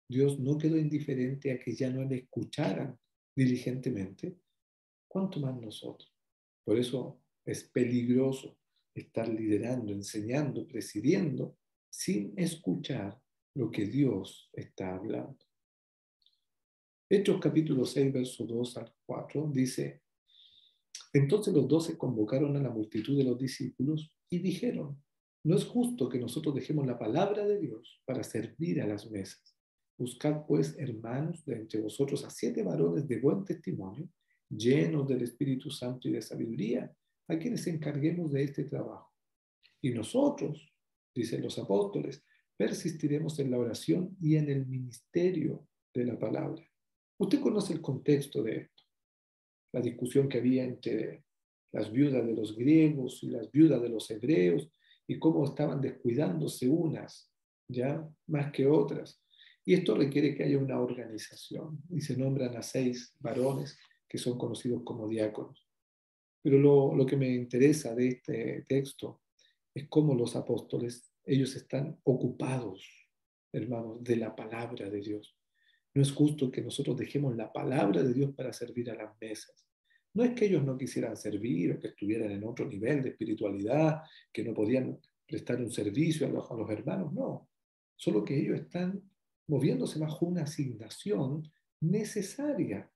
Dios no quedó indiferente a que ya no le escucharan diligentemente. ¿Cuánto más nosotros? Por eso es peligroso estar liderando, enseñando, presidiendo, sin escuchar lo que Dios está hablando. Hechos capítulo 6, verso 2 al 4, dice: entonces los 12 convocaron a la multitud de los discípulos y dijeron: no es justo que nosotros dejemos la palabra de Dios para servir a las mesas. Buscad pues, hermanos, de entre vosotros a 7 varones de buen testimonio, llenos del Espíritu Santo y de sabiduría, a quienes encarguemos de este trabajo. Y nosotros, dicen los apóstoles, persistiremos en la oración y en el ministerio de la palabra. Usted conoce el contexto de esto, la discusión que había entre las viudas de los griegos y las viudas de los hebreos, y cómo estaban descuidándose unas, ya más que otras. Y esto requiere que haya una organización, y se nombran a 6 varones que son conocidos como diáconos. Pero lo que me interesa de este texto es cómo los apóstoles, ellos están ocupados, hermanos, de la palabra de Dios. No es justo que nosotros dejemos la palabra de Dios para servir a las mesas. No es que ellos no quisieran servir o que estuvieran en otro nivel de espiritualidad, que no podían prestar un servicio a los hermanos, no. Solo que ellos están moviéndose bajo una asignación necesaria,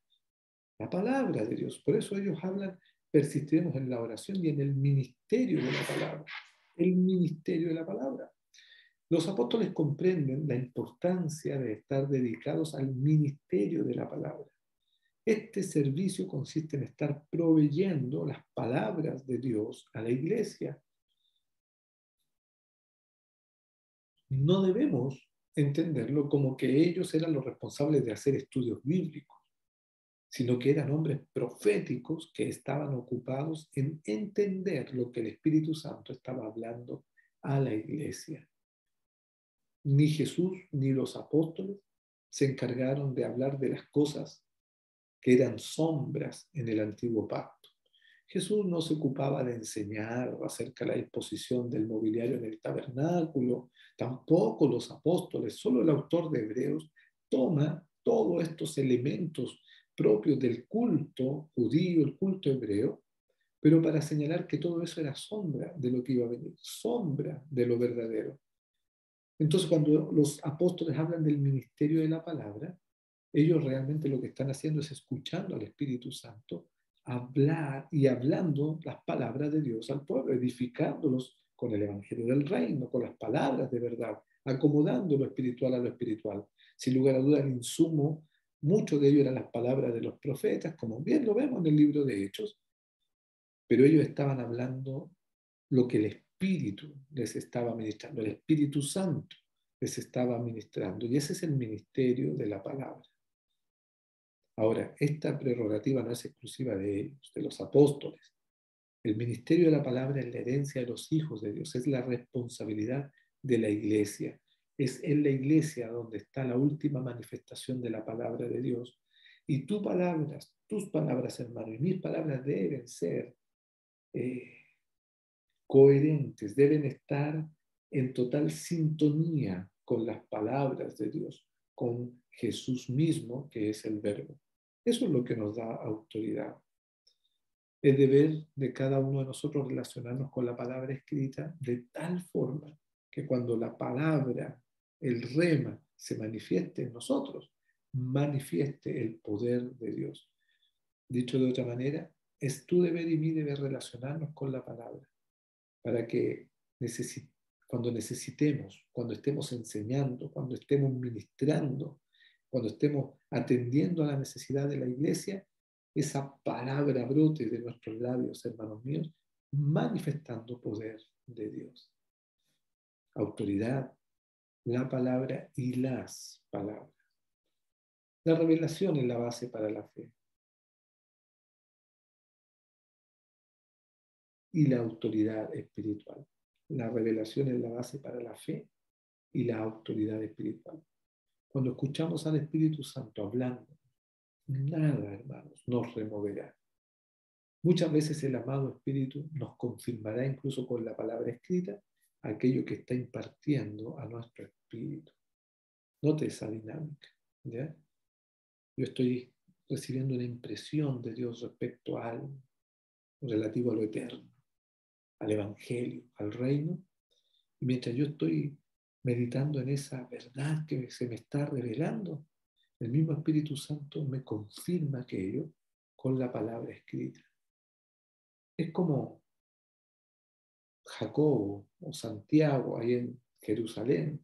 la palabra de Dios. Por eso ellos hablan: persistiremos en la oración y en el ministerio de la palabra. El ministerio de la palabra. Los apóstoles comprenden la importancia de estar dedicados al ministerio de la palabra. Este servicio consiste en estar proveyendo las palabras de Dios a la iglesia. No debemos entenderlo como que ellos eran los responsables de hacer estudios bíblicos, sino que eran hombres proféticos que estaban ocupados en entender lo que el Espíritu Santo estaba hablando a la iglesia. Ni Jesús ni los apóstoles se encargaron de hablar de las cosas que eran sombras en el antiguo pacto. Jesús no se ocupaba de enseñar acerca de la disposición del mobiliario en el tabernáculo, tampoco los apóstoles, solo el autor de Hebreos toma todos estos elementos propios del culto judío, el culto hebreo, pero para señalar que todo eso era sombra de lo que iba a venir, sombra de lo verdadero. Entonces, cuando los apóstoles hablan del ministerio de la palabra, ellos realmente lo que están haciendo es escuchando al Espíritu Santo hablar y hablando las palabras de Dios al pueblo, edificándolos con el Evangelio del Reino, con las palabras de verdad, acomodando lo espiritual a lo espiritual. Sin lugar a dudas, el insumo, mucho de ello eran las palabras de los profetas, como bien lo vemos en el libro de Hechos, pero ellos estaban hablando lo que el Espíritu les estaba ministrando, el Espíritu Santo les estaba ministrando, y ese es el ministerio de la palabra. Ahora, esta prerrogativa no es exclusiva de ellos, de los apóstoles. El ministerio de la palabra es la herencia de los hijos de Dios, es la responsabilidad de la iglesia. Es en la iglesia donde está la última manifestación de la palabra de Dios. Y tus palabras, hermano, y mis palabras deben ser coherentes, deben estar en total sintonía con las palabras de Dios, con Jesús mismo, que es el Verbo. Eso es lo que nos da autoridad. Es deber de cada uno de nosotros relacionarnos con la palabra escrita de tal forma que cuando la palabra, el rema, se manifieste en nosotros, manifieste el poder de Dios. Dicho de otra manera, es tu deber y mi deber relacionarnos con la palabra para que cuando necesitemos, cuando estemos enseñando, cuando estemos ministrando, cuando estemos atendiendo a la necesidad de la iglesia, esa palabra brote de nuestros labios, hermanos míos, manifestando poder de Dios. Autoridad, la palabra y las palabras. La revelación es la base para la fe. Y la autoridad espiritual. La revelación es la base para la fe y la autoridad espiritual. Cuando escuchamos al Espíritu Santo hablando, nada, hermanos, nos removerá. Muchas veces el amado Espíritu nos confirmará incluso con la palabra escrita aquello que está impartiendo a nuestro espíritu. Note esa dinámica, ¿ya? Yo estoy recibiendo una impresión de Dios respecto a algo relativo a lo eterno, al Evangelio, al reino, y mientras yo estoy meditando en esa verdad que se me está revelando, el mismo Espíritu Santo me confirma aquello con la palabra escrita. Es como Jacobo o Santiago ahí en Jerusalén.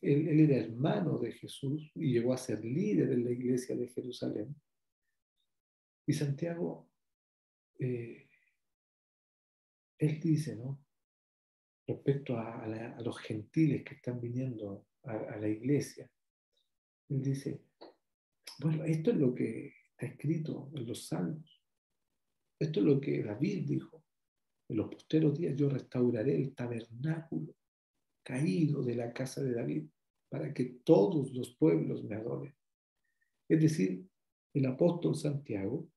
Él era hermano de Jesús y llegó a ser líder en la iglesia de Jerusalén. Y Santiago, él dice, ¿no? Respecto a los gentiles que están viniendo a la iglesia, él dice, bueno, esto es lo que está escrito en los Salmos. Esto es lo que David dijo. En los posteros días yo restauraré el tabernáculo caído de la casa de David para que todos los pueblos me adoren. Es decir, el apóstol Santiago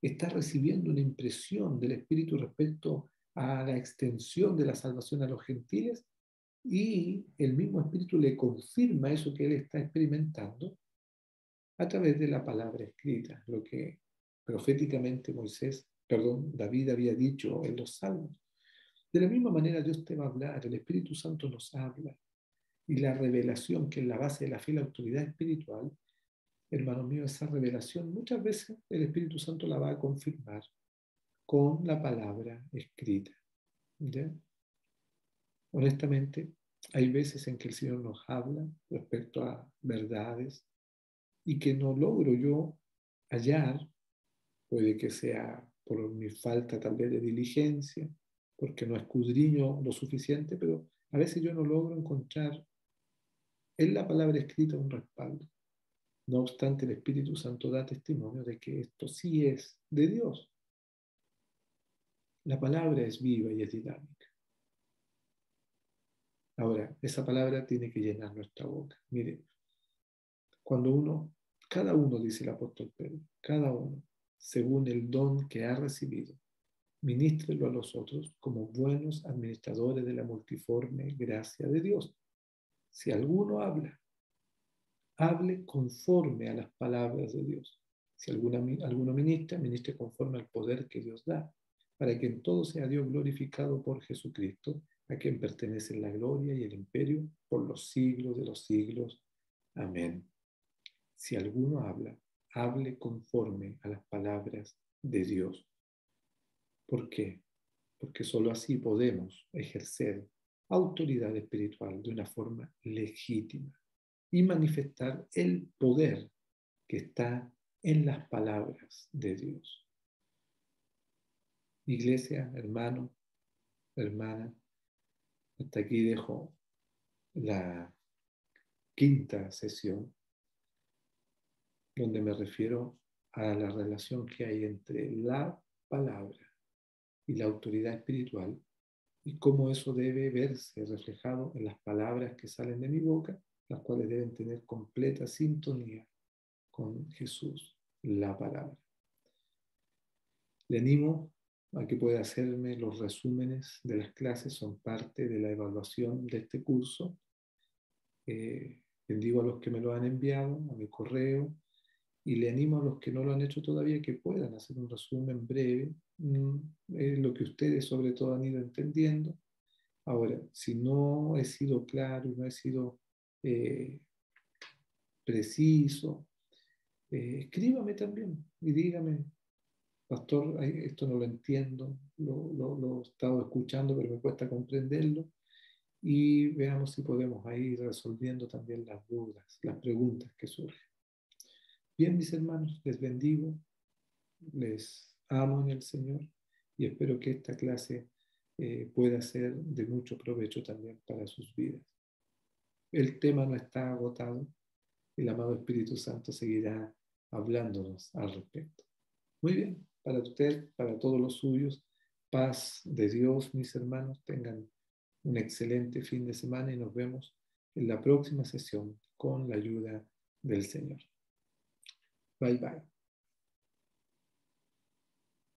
está recibiendo una impresión del Espíritu respecto a la extensión de la salvación a los gentiles y el mismo Espíritu le confirma eso que él está experimentando a través de la palabra escrita, lo que proféticamente David había dicho en los Salmos. De la misma manera Dios te va a hablar, el Espíritu Santo nos habla y la revelación que es la base de la fe y la autoridad espiritual, hermano mío, esa revelación muchas veces el Espíritu Santo la va a confirmar con la palabra escrita. ¿Ya? Honestamente, hay veces en que el Señor nos habla respecto a verdades y que no logro yo hallar, puede que sea por mi falta tal vez de diligencia, porque no escudriño lo suficiente, pero a veces yo no logro encontrar en la palabra escrita un respaldo. No obstante, el Espíritu Santo da testimonio de que esto sí es de Dios. La palabra es viva y es dinámica. Ahora, esa palabra tiene que llenar nuestra boca. Mire, cada uno, dice el apóstol Pedro, cada uno, según el don que ha recibido, ministrelo a los otros como buenos administradores de la multiforme gracia de Dios. Si alguno habla, hable conforme a las palabras de Dios. Si alguno ministra, ministre conforme al poder que Dios da, para que en todo sea Dios glorificado por Jesucristo, a quien pertenecen la gloria y el imperio por los siglos de los siglos. Amén. Si alguno habla, hable conforme a las palabras de Dios. ¿Por qué? Porque sólo así podemos ejercer autoridad espiritual de una forma legítima y manifestar el poder que está en las palabras de Dios. Iglesia, hermano, hermana, hasta aquí dejo la quinta sesión donde me refiero a la relación que hay entre la palabra y la autoridad espiritual y cómo eso debe verse reflejado en las palabras que salen de mi boca, las cuales deben tener completa sintonía con Jesús, la palabra. Le animo a que pueda hacerme los resúmenes de las clases, son parte de la evaluación de este curso. Bendigo a los que me lo han enviado a mi correo y le animo a los que no lo han hecho todavía que puedan hacer un resumen breve, lo que ustedes sobre todo han ido entendiendo. Ahora, si no he sido claro y no he sido preciso, escríbame también y dígame, pastor, esto no lo entiendo, lo he estado escuchando, pero me cuesta comprenderlo. Y veamos si podemos ir resolviendo también las dudas, las preguntas que surgen. Bien, mis hermanos, les bendigo. les amo en el Señor y espero que esta clase pueda ser de mucho provecho también para sus vidas. El tema no está agotado. El amado Espíritu Santo seguirá hablándonos al respecto. Muy bien, para usted, para todos los suyos, paz de Dios, mis hermanos, tengan un excelente fin de semana y nos vemos en la próxima sesión con la ayuda del Señor. Bye bye.